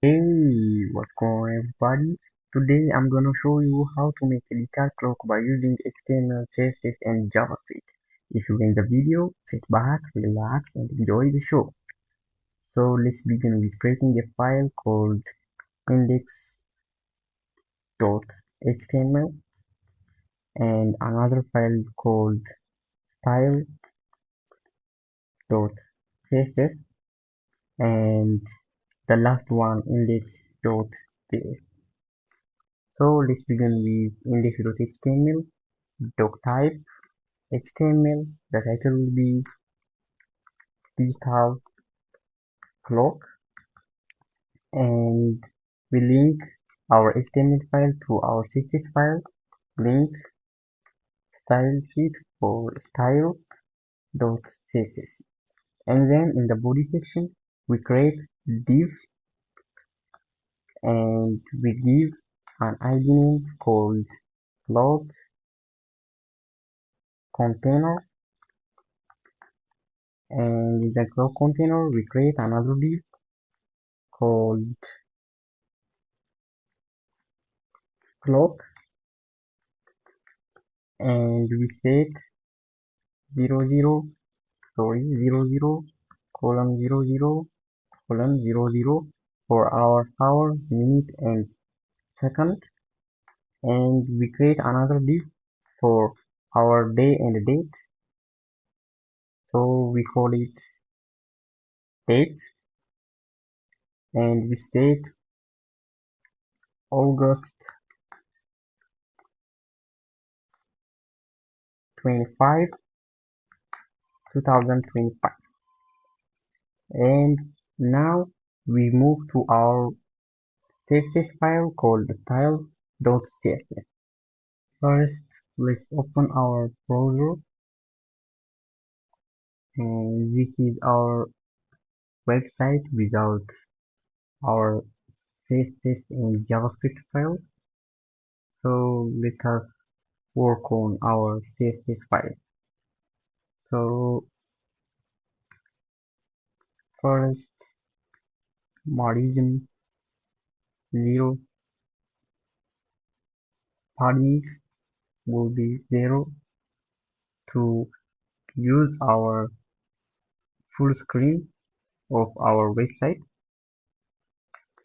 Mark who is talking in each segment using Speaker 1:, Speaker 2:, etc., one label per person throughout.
Speaker 1: Hey, what's going on everybody? Today I'm gonna show you how to make a digital clock by using HTML, CSS and JavaScript. If you like the video, sit back, relax and enjoy the show. So let's begin with creating a file called index.html and another file called style.css and the last one index.ts. So let's begin with index.html. Doc type HTML. The title will be digital clock, and we link our HTML file to our CSS file. Link style sheet for style.css, and then in the body section we create div and we give an ID name called clock container, and in the clock container we create another div called clock, and we set 00 colon 00 for our hour, minute and second, and we create another div for our day and date, so we call it date, and we set August 25 2025, and now we move to our CSS file called style.css. First, let's open our browser, and this is our website without our CSS and JavaScript file. So let us work on our CSS file. So first, margin 0, padding will be 0 to use our full screen of our website.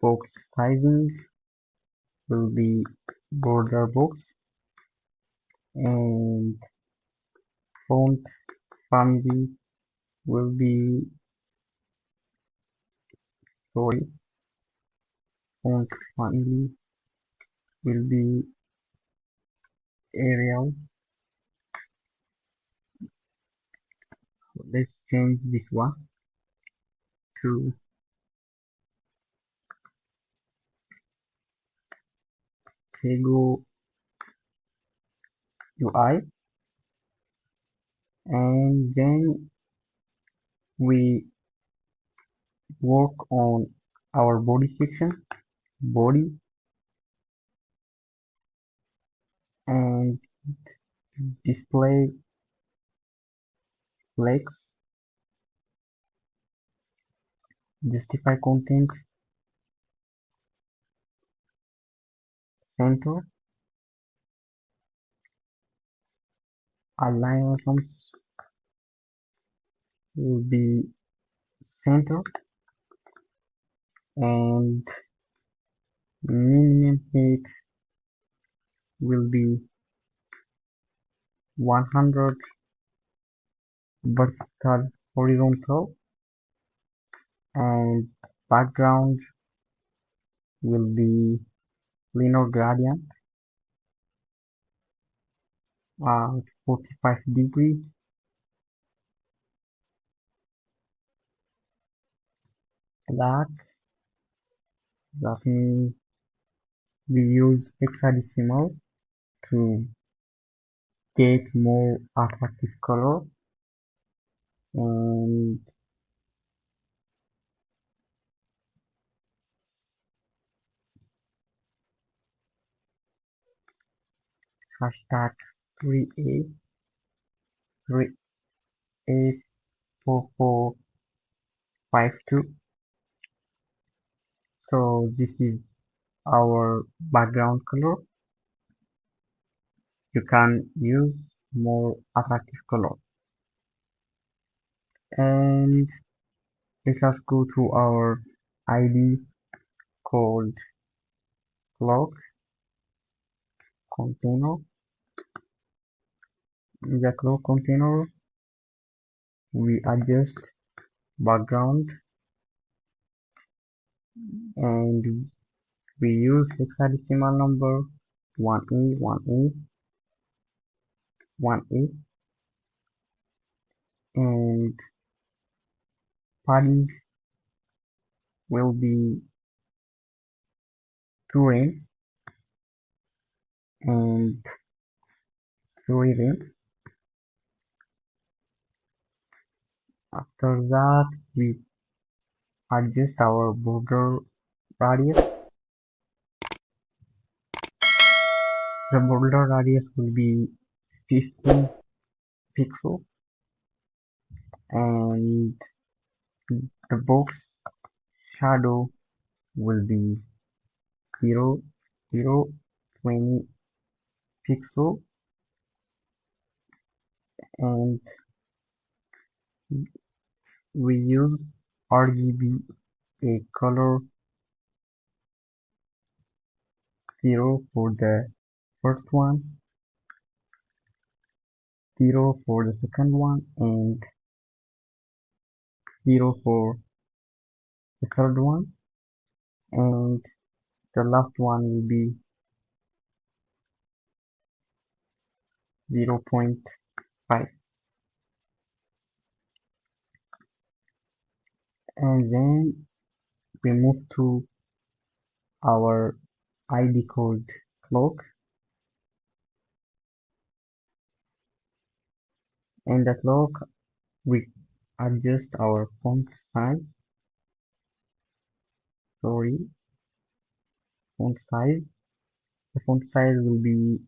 Speaker 1: Box sizing will be border box, and font family will be sorry font family will be Arial. Let's change this one to Tego UI, and then we work on our body section, body, and display flex, justify content, center, align items will be center, and minimum height will be 100, vertical horizontal, and background will be linear gradient at 45 degrees. That means we use hexadecimal to get more attractive color, and hashtag 3A 3A4452 So this is our background color. You can use more attractive color. And let us go to our ID called clock container. In the clock container, we adjust background and we use hexadecimal number 1A, 1A, 1A, and padding will be 2 and 3. After that, we adjust our border radius. The border radius will be 15 pixel and the box shadow will be 0, 0, 20 pixel and we use RGB a color 0 for the first one, 0 for the second one, and 0 for the third one, and the last one will be 0.5. And then we move to our ID called clock. In the clock, we adjust our font size. Sorry, font size. The font size will be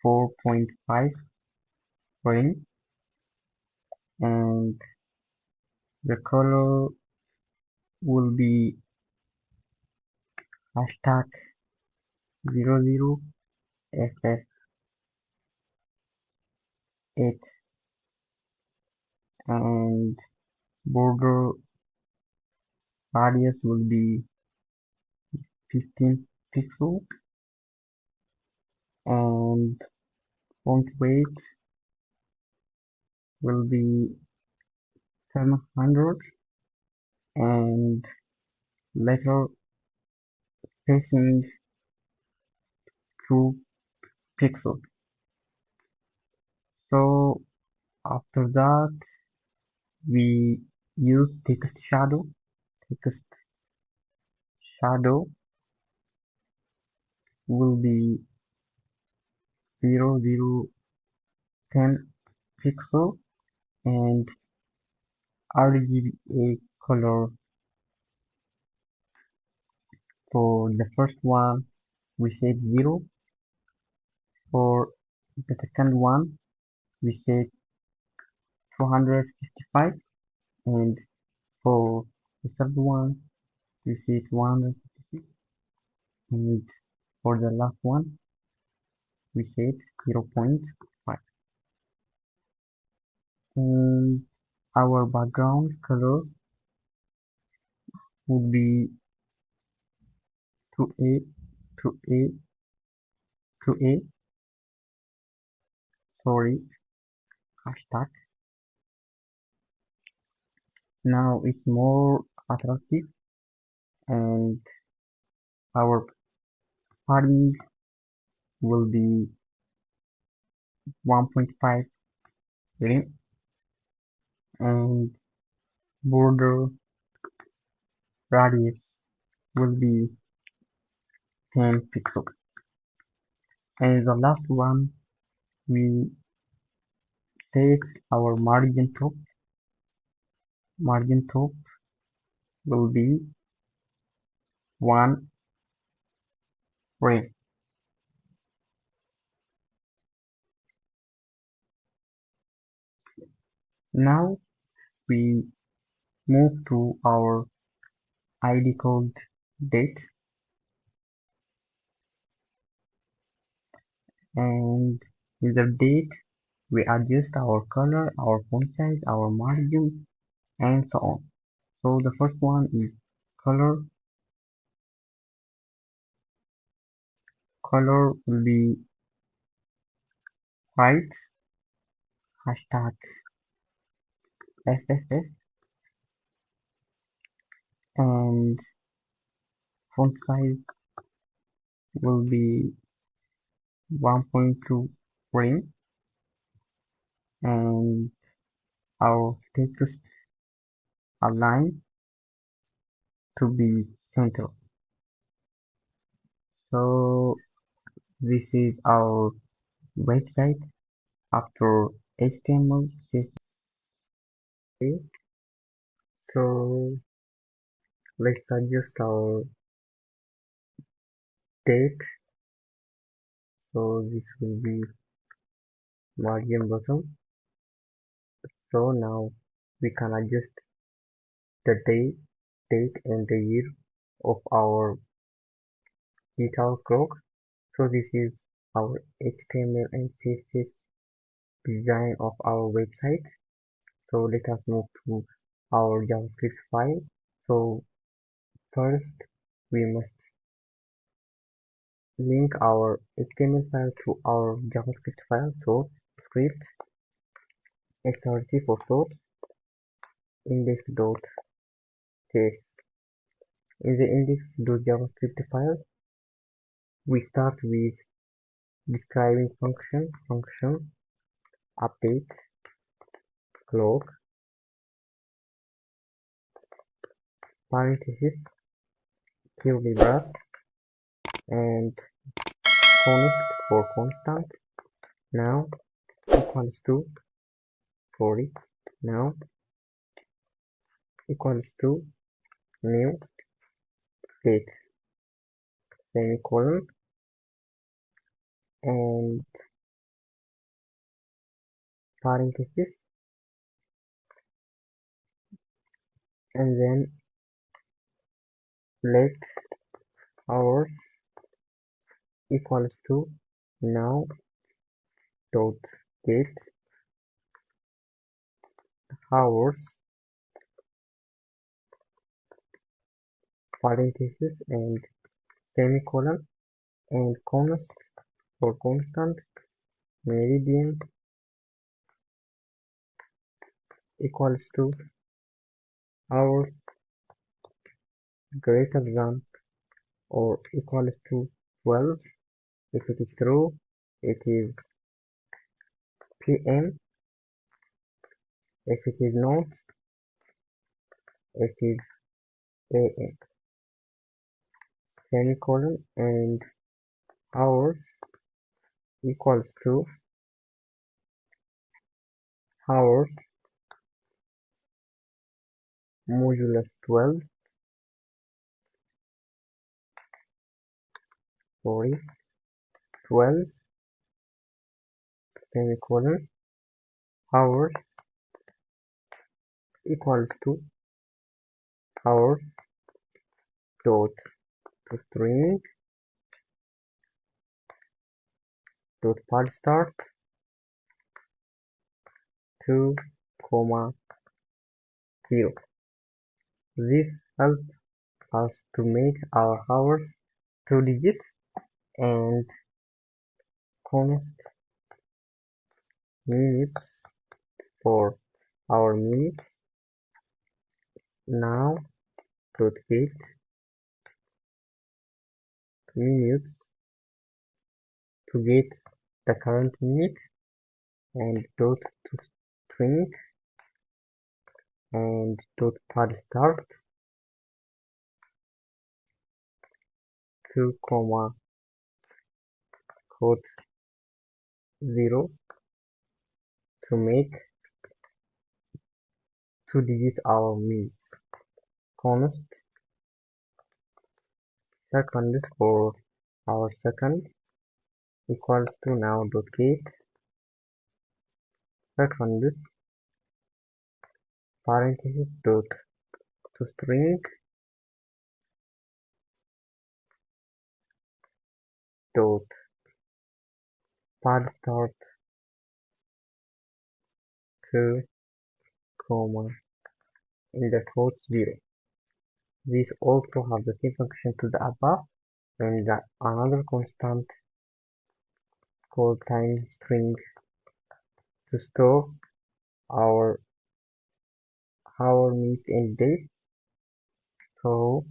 Speaker 1: 4.5 point and the color will be hashtag 00FF8 and border radius will be 15 pixel and font weight will be 700 and letter spacing 2 pixel. So after that we use text shadow. Text shadow will be 0010 pixel and RGBA color for the first one we set 0, for the second one we set 255 and for the third one we set 156 and for the last one we set 0.5 and our background color would be 2A, 2A, 2A, sorry, hashtag. Now it's more attractive and our padding will be 1.5 rim and border radius will be 10 pixel. And the last one we set our margin top. Margin top will be 1 rim. Now we move to our id called date, and in the date we adjust our color, our font size, our margin, and so on. So the first one is color. Color will be white, hashtag FFF, and font size will be 1.2 print, and our text align to be center. So this is our website after HTML, CSS. So let's adjust our date. So this will be margin bottom. So now we can adjust the date and the year of our digital clock. So this is our HTML and CSS design of our website. So let us move to our JavaScript file. So first we must link our HTML file to our JavaScript file. So script xrt for source index.js. In the index.javascript file, we start with describing function update clock parenthesis curly brace and const for constant now equals to for it now equals to new date semicolon and parenthesis and then let hours equals to now dot get hours parenthesis and semicolon and const for constant meridian equals to hours greater than or equals to 12. If it is true, it is PM. If it is not, it is AM. Semicolon and hours equals to hours modulus 12. Sorry, 12 semicolon hours equals to hours dot to string dot pad start 2 comma 0. This helps us to make our hours 2 digits and const minutes for our minutes. Now dot get minutes to get the current minute and dot to string and dot pad start 2 comma quote 0 to make 2 digit our minutes. Const seconds for our second equals to now dot get seconds parenthesis dot to string dot pad start to comma in the quote 0. These also have the same function to the above and another constant called time string to store our hour, minute, and day. So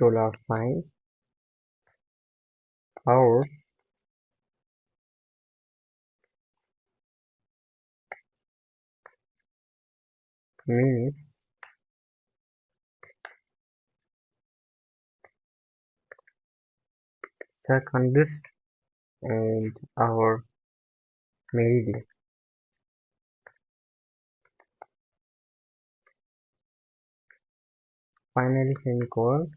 Speaker 1: $sign hours minutes seconds and hour meridian. Finally, semicolon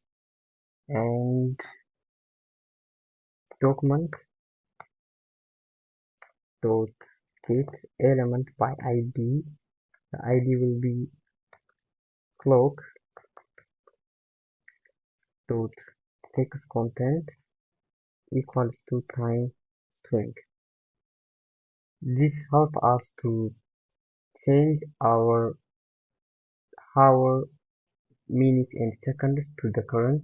Speaker 1: and document dot get element by ID. The ID will be clock dot text content equals to time string. This helps us to change our hour, minute, and seconds to the current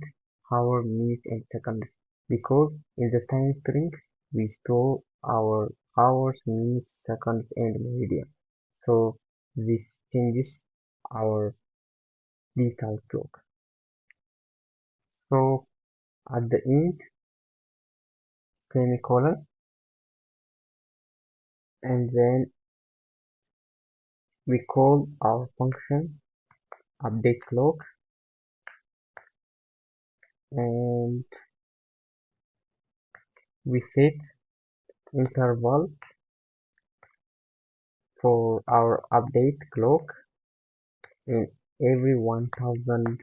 Speaker 1: hour, minute, and seconds because in the time string we store our hours, minutes, seconds, and meridian. So this changes our digital clock. So at the end, semicolon, and then we call our function update clock, and we set interval for our update clock in every 1000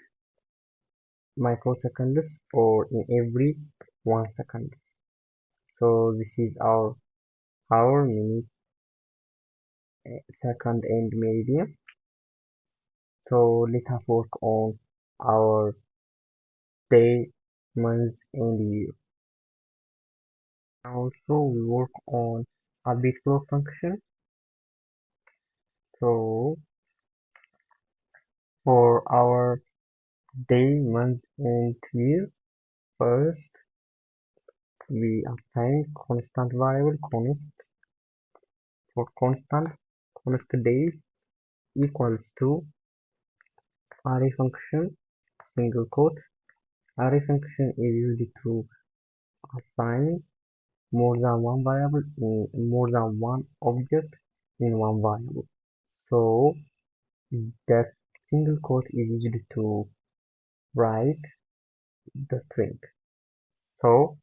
Speaker 1: microseconds or in every 1 second. So this is our hour, minute, second, and meridian. So let us work on our day, month, and year. Also, we work on update clock function. So for our day, month, and year, first we assign constant variable const for const day equals to array function single quote. Array function is used to assign more than one variable in more than one object in one variable. So that single quote is used to write the string. So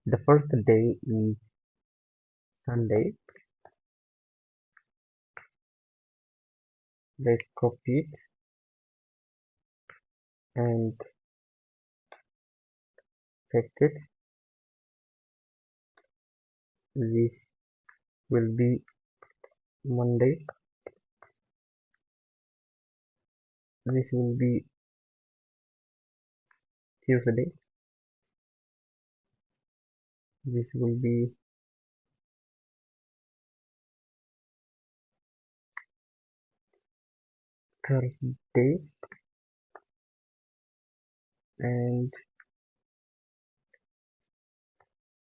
Speaker 1: the first day is Sunday. Let's copy it and paste it. This will be Monday. This will be Tuesday. This will be Thursday, and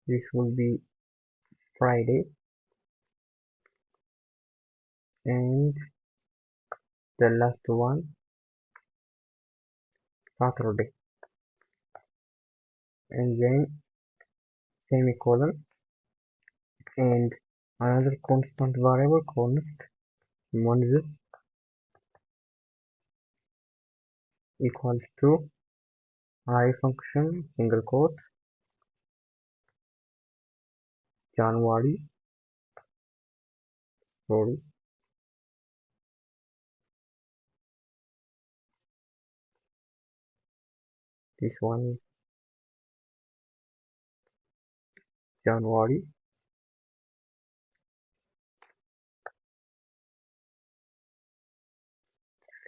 Speaker 1: this will be Friday, and the last one Saturday, and then semicolon and another constant variable const month equals to array function single quote January, sorry, this one is January,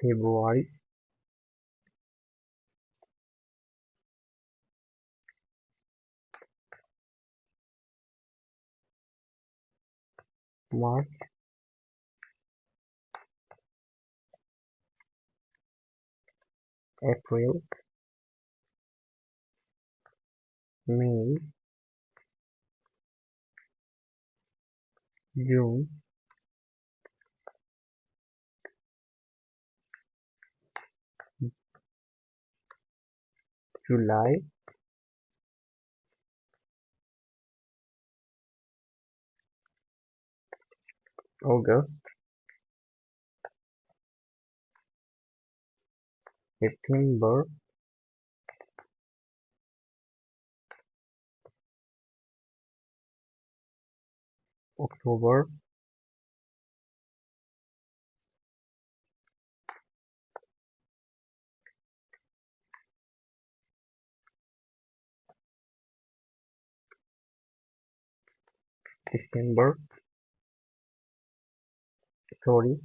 Speaker 1: February, March, April, May, June, July, August, September, October, December, sorry,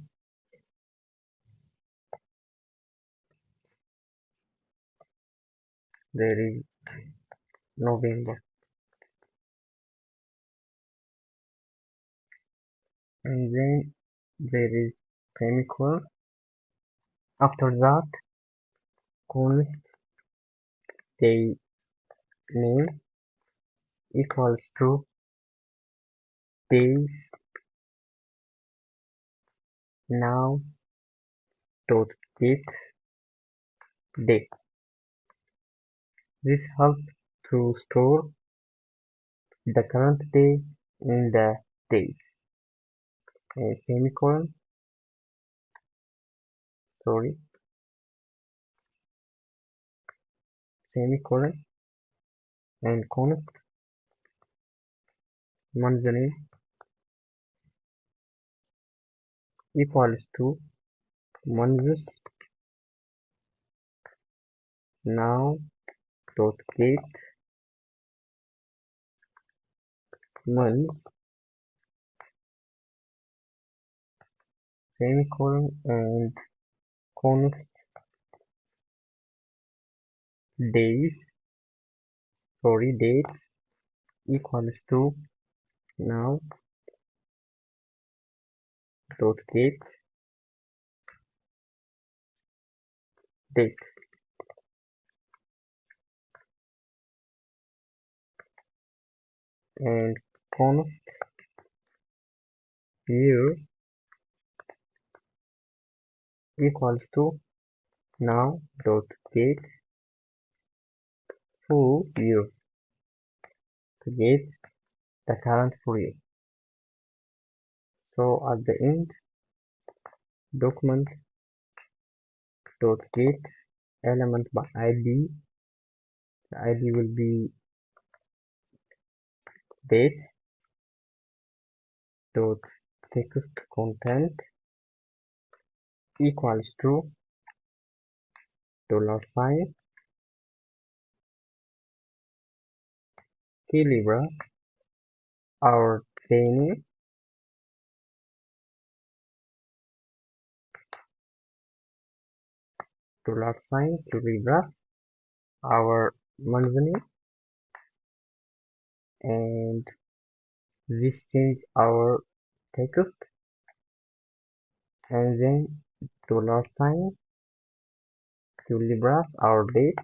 Speaker 1: there is November, and then there is semicolon. After that, const day name equals to days now dot get date. This helps to store the current day in the days. Semicolon, sorry, semicolon, and const month name equals to months now dot get months semicolon and const days, sorry, dates equals to now dot get date, and const year equals to now dot get full year to get the current full year. So at the end, document dot get element by ID. The ID will be date dot text content equals to $sign kilibras our training $sign kilibras our monthly, and this change our text, and then $sign kilibras our date,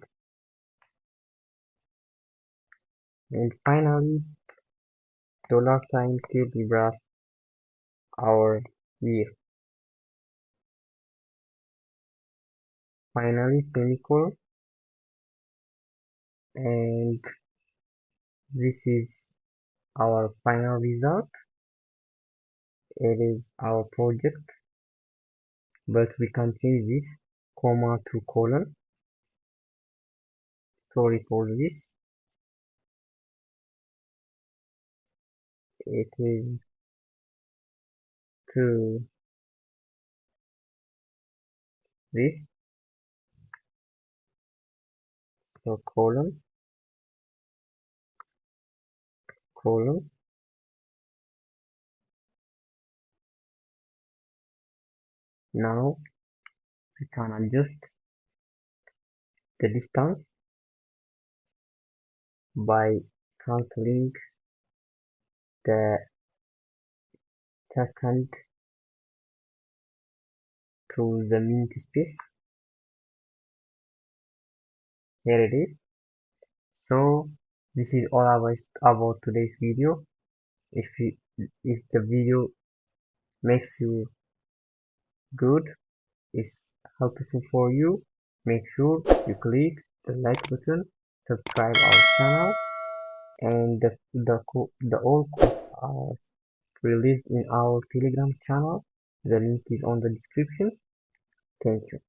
Speaker 1: and finally $sign kilibras our year. Finally semicolon, and this is our final result. It is our project, but we can change this comma to colon. Sorry for this. It is to this, so colon, colon. Now we can adjust the distance by cancelling the second to the mint space. Here it is. So this is all about today's video. If the video makes you good, is helpful for you, make sure you click the like button, subscribe our channel, and the all codes are released in our Telegram channel. The link is on the description. Thank you.